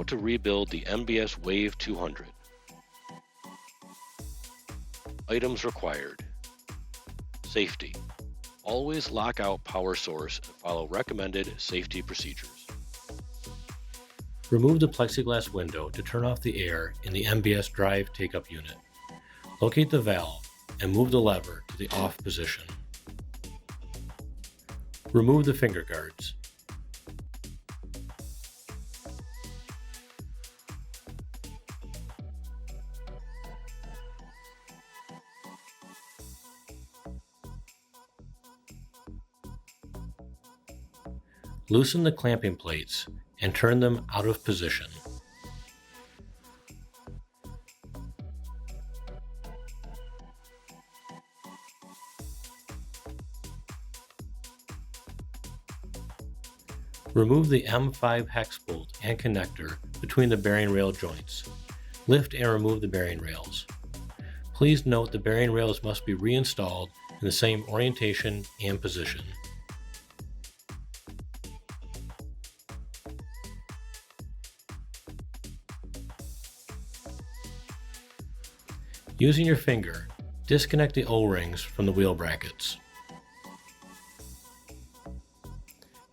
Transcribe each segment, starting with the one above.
to rebuild the NBS Wave 200. Items required. Safety. Always lock out power source and follow recommended safety procedures. Remove the plexiglass window to turn off the air in the NBS drive take-up unit. Locate the valve and move the lever to the off position. Remove the finger guards. Loosen the clamping plates and turn them out of position. Remove the M5 hex bolt and connector between the bearing rail joints. Lift and remove the bearing rails. Please note the bearing rails must be reinstalled in the same orientation and position. Using your finger, disconnect the O-rings from the wheel brackets.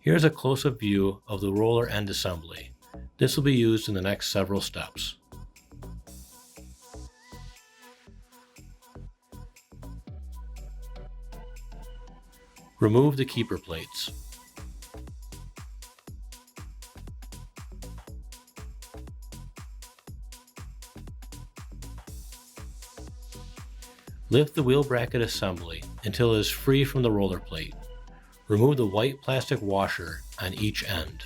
Here's a close-up view of the roller end assembly. This will be used in the next several steps. Remove the keeper plates. Lift the wheel bracket assembly until it is free from the roller plate. Remove the white plastic washer on each end.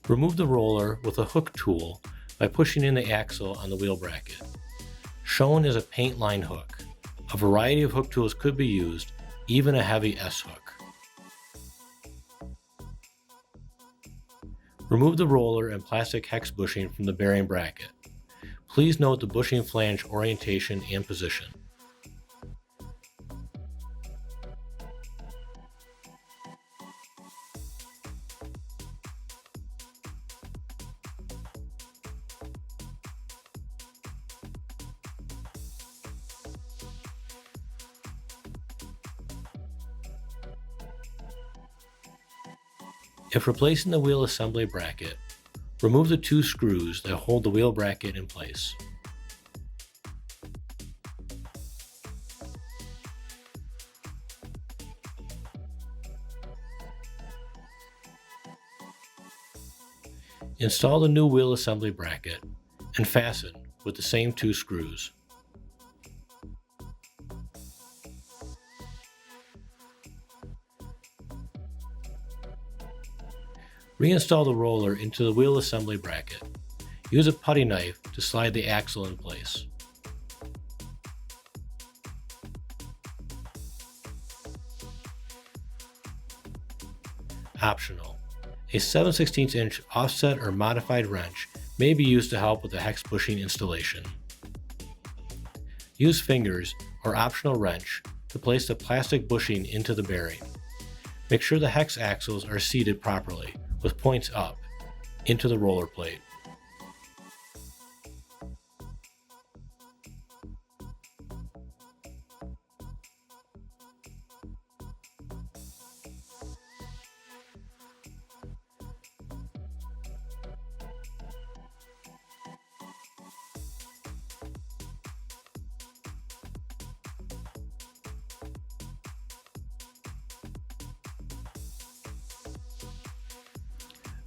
Remove the roller with a hook tool by pushing in the axle on the wheel bracket. Shown is a paint line hook. A variety of hook tools could be used, even a heavy S-hook. Remove the roller and plastic hex bushing from the bearing bracket. Please note the bushing flange orientation and position. If replacing the wheel assembly bracket, remove the two screws that hold the wheel bracket in place. Install the new wheel assembly bracket and fasten with the same two screws. Reinstall the roller into the wheel assembly bracket. Use a putty knife to slide the axle in place. Optional. A 7/16 inch offset or modified wrench may be used to help with the hex bushing installation. Use fingers or optional wrench to place the plastic bushing into the bearing. Make sure the hex axles are seated properly, with points up, into the roller plate.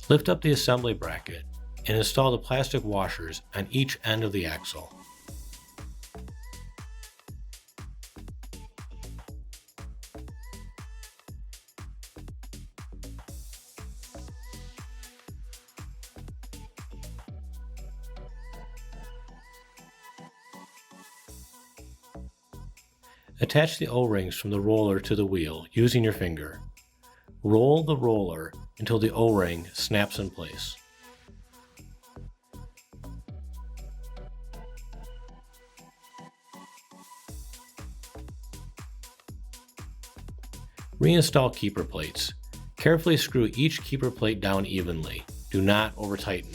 Lift up the assembly bracket and install the plastic washers on each end of the axle. Attach the O-rings from the roller to the wheel using your finger. Roll the roller until the O-ring snaps in place. Reinstall keeper plates. Carefully screw each keeper plate down evenly. Do not over-tighten.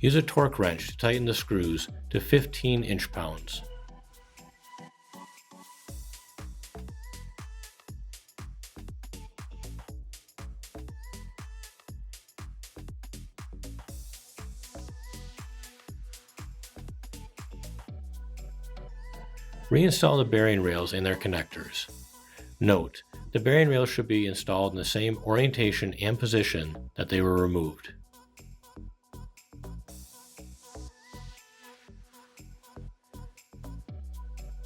Use a torque wrench to tighten the screws to 15 inch-pounds. Reinstall the bearing rails and their connectors. Note, the bearing rails should be installed in the same orientation and position that they were removed.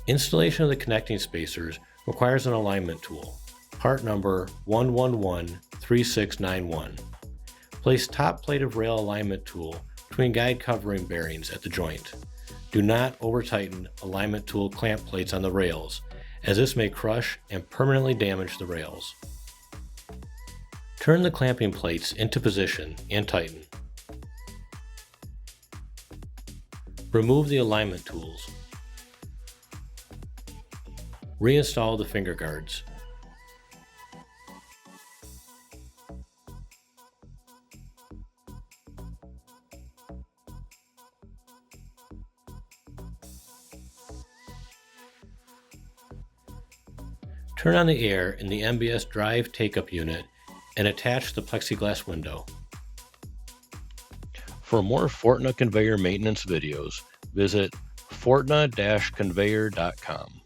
Installation of the connecting spacers requires an alignment tool, part number 1113691. Place top plate of rail alignment tool between guide covering bearings at the joint. Do not over-tighten alignment tool clamp plates on the rails, as this may crush and permanently damage the rails. Turn the clamping plates into position and tighten. Remove the alignment tools. Reinstall the finger guards. Turn on the air in the NBS drive take-up unit and attach the plexiglass window. For more Fortna conveyor maintenance videos, visit fortna-conveyor.com.